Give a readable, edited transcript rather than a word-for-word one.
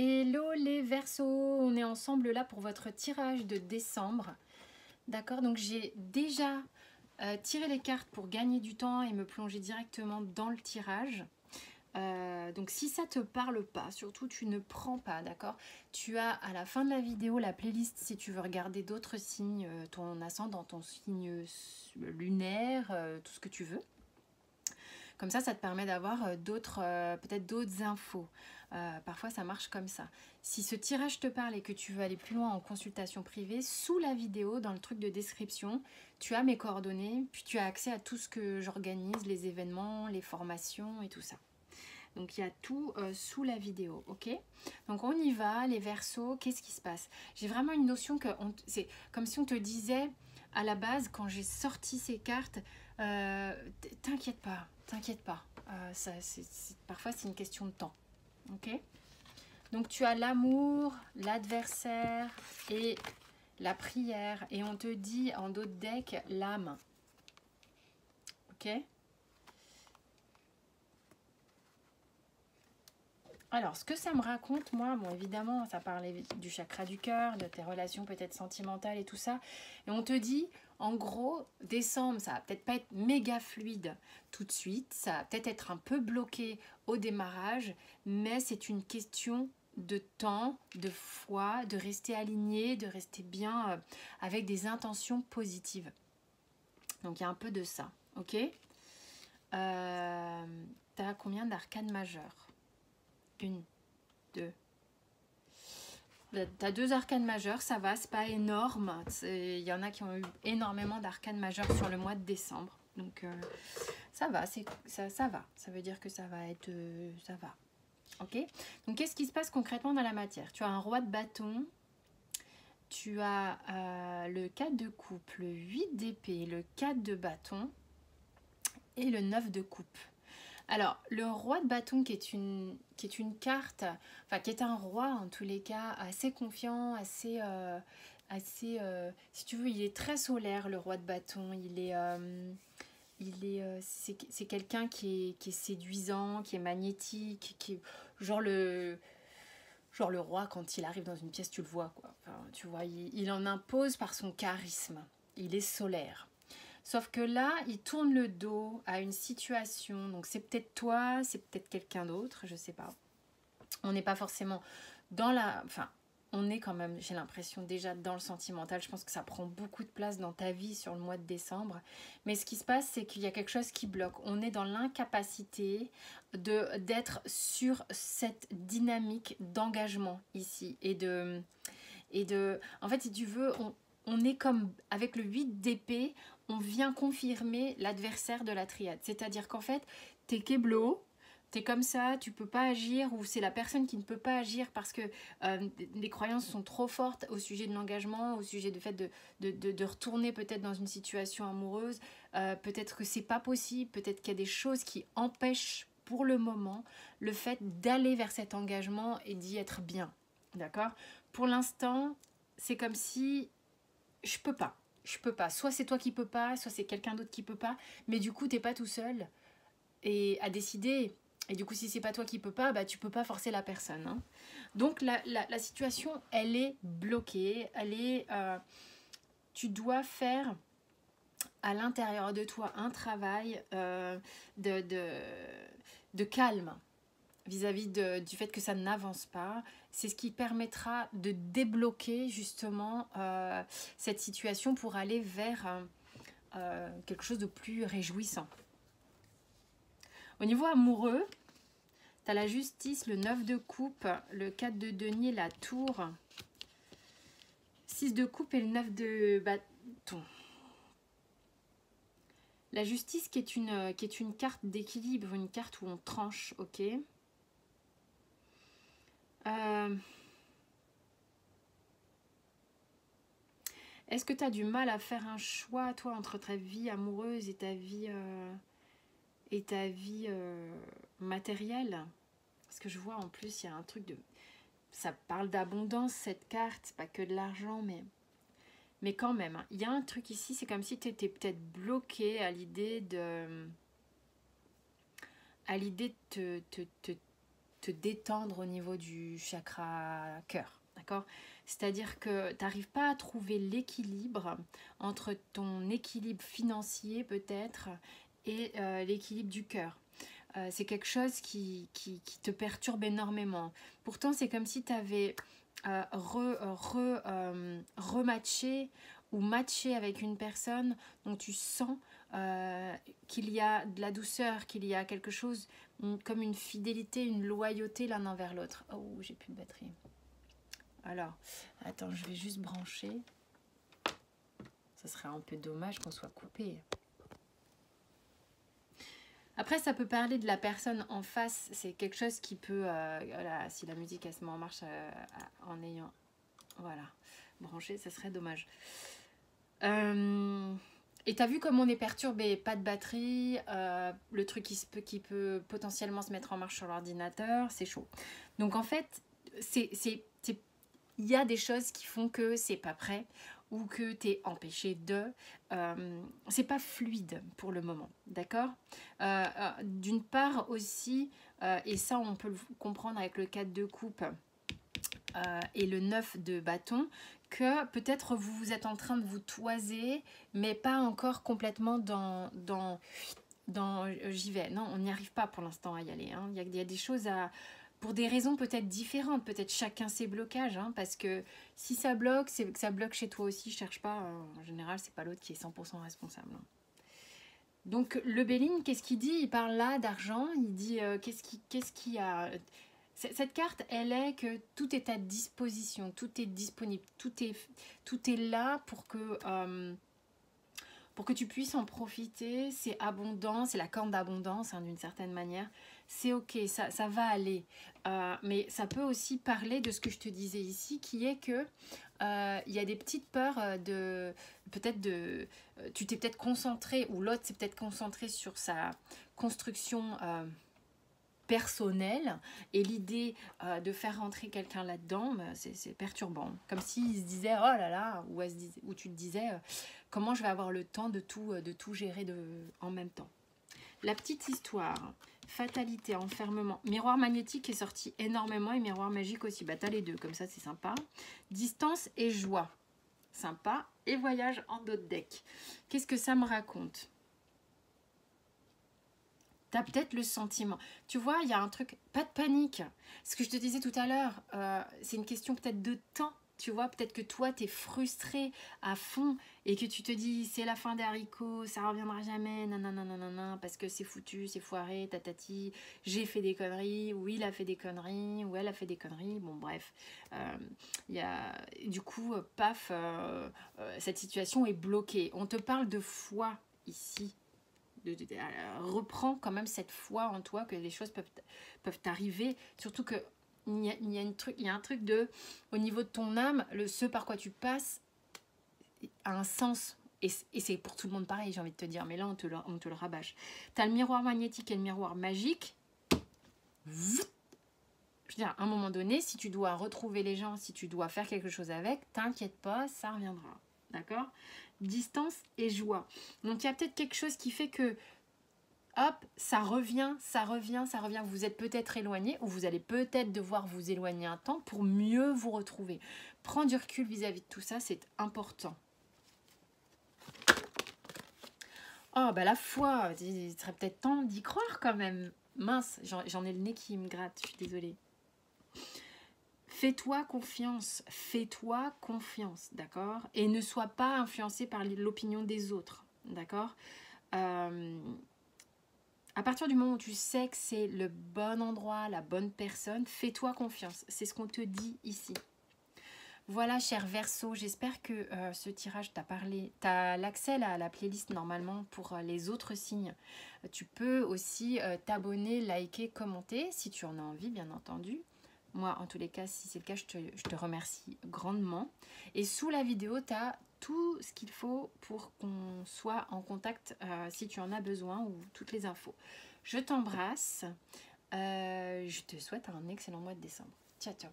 Hello les Verseaux, on est ensemble là pour votre tirage de décembre. D'accord, donc j'ai déjà tiré les cartes pour gagner du temps et me plonger directement dans le tirage. Donc si ça te parle pas, surtout tu ne prends pas, d'accord. Tu as à la fin de la vidéo la playlist si tu veux regarder d'autres signes, ton ascendant, ton signe lunaire, tout ce que tu veux. Comme ça te permet d'avoir d'autres, peut-être d'autres infos. Parfois ça marche comme ça. Si ce tirage te parle et que tu veux aller plus loin en consultation privée, sous la vidéo, dans le truc de description, tu as mes coordonnées, puis tu as accès à tout ce que j'organise, les événements, les formations et tout ça. Donc il y a tout sous la vidéo, ok? Donc on y va, les Verseaux, qu'est-ce qui se passe? J'ai vraiment une notion que c'est comme si on te disait à la base, quand j'ai sorti ces cartes, t'inquiète pas, t'inquiète pas. Parfois c'est une question de temps, ok? Donc tu as l'amour, l'adversaire et la prière. Et on te dit en d'autres decks, l'âme. Ok? Alors, ce que ça me raconte, moi, bon, évidemment, ça parlait du chakra du cœur, de tes relations peut-être sentimentales et tout ça. Et on te dit, en gros, décembre, ça va peut-être pas être méga fluide tout de suite. Ça va peut-être être un peu bloqué au démarrage, mais c'est une question de temps, de foi, de rester aligné, de rester bien avec des intentions positives. Donc, il y a un peu de ça, ok? T'as combien d'arcanes majeures? Une, deux. T'as deux arcanes majeures, ça va, c'est pas énorme. Il y en a qui ont eu énormément d'arcanes majeures sur le mois de décembre. Donc ça va, ça va. Ça veut dire que ça va être... ça va. Ok? Donc qu'est-ce qui se passe concrètement dans la matière? Tu as un roi de bâton, tu as le 4 de coupe, le 8 d'épée, le 4 de bâton et le 9 de coupe. Alors, le roi de bâton qui est une carte, enfin qui est un roi en tous les cas, assez confiant, assez, si tu veux, il est très solaire le roi de bâton, c'est quelqu'un qui est séduisant, qui est magnétique, qui est genre le roi quand il arrive dans une pièce, tu le vois quoi. Enfin, tu vois, il en impose par son charisme, il est solaire. Sauf que là, il tourne le dos à une situation, donc c'est peut-être toi, c'est peut-être quelqu'un d'autre, je sais pas. On n'est pas forcément dans la... Enfin, on est quand même, j'ai l'impression, déjà dans le sentimental. Je pense que ça prend beaucoup de place dans ta vie sur le mois de décembre. Mais ce qui se passe, c'est qu'il y a quelque chose qui bloque. On est dans l'incapacité d'être sur cette dynamique d'engagement ici. En fait, si tu veux, on est comme avec le 8 d'épée, on vient confirmer l'adversaire de la triade. C'est-à-dire qu'en fait, t'es keblo, t'es comme ça, tu peux pas agir, ou c'est la personne qui ne peut pas agir parce que les croyances sont trop fortes au sujet de l'engagement, au sujet du fait de retourner peut-être dans une situation amoureuse. Peut-être que c'est pas possible, peut-être qu'il y a des choses qui empêchent pour le moment le fait d'aller vers cet engagement et d'y être bien. D'accord? Pour l'instant, c'est comme si je peux pas. Soit c'est toi qui peux pas, soit c'est quelqu'un d'autre qui peut pas. Mais du coup, t'es pas tout seul et à décider. Et du coup, si c'est pas toi qui peux pas, bah tu peux pas forcer la personne. Hein. Donc la situation, elle est bloquée. Elle est. Tu dois faire à l'intérieur de toi un travail de calme vis-à-vis du fait que ça n'avance pas. C'est ce qui permettra de débloquer justement cette situation pour aller vers quelque chose de plus réjouissant. Au niveau amoureux, tu as la justice, le 9 de coupe, le 4 de denier, la tour, 6 de coupe et le 9 de bâton. La justice qui est une carte d'équilibre, une carte où on tranche, ok. Est-ce que tu as du mal à faire un choix, toi, entre ta vie amoureuse et ta vie matérielle? Parce que je vois en plus, il y a un truc de... Ça parle d'abondance, cette carte, c'est pas que de l'argent, mais quand même. Hein. Il y a un truc ici, c'est comme si tu étais peut-être bloqué à l'idée de... te détendre au niveau du chakra cœur, d'accord? C'est-à-dire que tu n'arrives pas à trouver l'équilibre entre ton équilibre financier peut-être et l'équilibre du cœur. C'est quelque chose qui te perturbe énormément. Pourtant, c'est comme si tu avais rematché ou matché avec une personne dont tu sens qu'il y a de la douceur, qu'il y a quelque chose comme une fidélité, une loyauté l'un envers l'autre. Oh, j'ai plus de batterie. Alors, attends, je vais juste brancher. Ça serait un peu dommage qu'on soit coupé. Après, ça peut parler de la personne en face. C'est quelque chose qui peut... voilà, si la musique, elle se met en marche en ayant... Voilà, branché, ça serait dommage. Et t'as vu comme on est perturbé, pas de batterie, le truc qui peut potentiellement se mettre en marche sur l'ordinateur, c'est chaud. Donc en fait, il y a des choses qui font que c'est pas prêt ou que tu es empêché de... c'est pas fluide pour le moment, d'accord? D'une part aussi, et ça on peut le comprendre avec le 4 de coupe et le 9 de bâton, que peut-être vous êtes en train de vous toiser, mais pas encore complètement dans j'y vais. Non, on n'y arrive pas pour l'instant à y aller. Hein. Il y a des choses à... Pour des raisons peut-être différentes, peut-être chacun ses blocages, hein, parce que si ça bloque, c'est que ça bloque chez toi aussi, cherche pas, en général, c'est pas l'autre qui est 100% responsable. Hein. Donc le Béline, qu'est-ce qu'il dit? Il parle là d'argent, il dit qu'est-ce qui a... Cette carte, elle est que tout est à disposition, tout est disponible, tout est là pour que tu puisses en profiter. C'est abondant, c'est la corne d'abondance hein, d'une certaine manière. C'est ok, ça va aller. Mais ça peut aussi parler de ce que je te disais ici, qui est que il y a des petites peurs de... Peut-être de... tu t'es peut-être concentré, ou l'autre s'est peut-être concentré sur sa construction personnelle, et l'idée de faire rentrer quelqu'un là-dedans, c'est perturbant. Comme s'il se disait, oh là là, ou tu te disais, comment je vais avoir le temps de tout gérer en même temps. La petite histoire, fatalité, enfermement, miroir magnétique est sorti énormément et miroir magique aussi. Bah t'as les deux, comme ça c'est sympa. Distance et joie, sympa. Et voyage en d'autres decks. Qu'est-ce que ça me raconte? T'as peut-être le sentiment. Tu vois, il y a un truc, pas de panique. Ce que je te disais tout à l'heure, c'est une question peut-être de temps. Tu vois, peut-être que toi, tu es frustré à fond et que tu te dis, c'est la fin des haricots, ça reviendra jamais, nanana, parce que c'est foutu, c'est foiré, tatati, j'ai fait des conneries, ou il a fait des conneries, ou elle a fait des conneries, bon bref. Du coup, paf, cette situation est bloquée. On te parle de foi ici. Reprends quand même cette foi en toi que les choses peuvent t'arriver, surtout que il y a un truc de au niveau de ton âme, ce par quoi tu passes a un sens et c'est pour tout le monde pareil, j'ai envie de te dire, mais là on te le rabâche. Tu as le miroir magnétique et le miroir magique. Je veux dire, à un moment donné, si tu dois retrouver les gens, si tu dois faire quelque chose avec, t'inquiète pas, ça reviendra, d'accord? Distance et joie. Donc il y a peut-être quelque chose qui fait que hop, ça revient. Vous êtes peut-être éloigné ou vous allez peut-être devoir vous éloigner un temps pour mieux vous retrouver. Prends du recul vis-à-vis de tout ça, c'est important. Oh, bah la foi, il serait peut-être temps d'y croire quand même. Mince, j'en ai le nez qui me gratte, je suis désolée. Fais-toi confiance, d'accord? Et ne sois pas influencé par l'opinion des autres, d'accord? À partir du moment où tu sais que c'est le bon endroit, la bonne personne, fais-toi confiance. C'est ce qu'on te dit ici. Voilà, cher Verseau, j'espère que ce tirage t'a parlé. Tu as l'accès à la playlist normalement pour les autres signes. Tu peux aussi t'abonner, liker, commenter si tu en as envie, bien entendu. Moi, en tous les cas, si c'est le cas, je te remercie grandement. Et sous la vidéo, tu as tout ce qu'il faut pour qu'on soit en contact si tu en as besoin ou toutes les infos. Je t'embrasse. Je te souhaite un excellent mois de décembre. Ciao, ciao.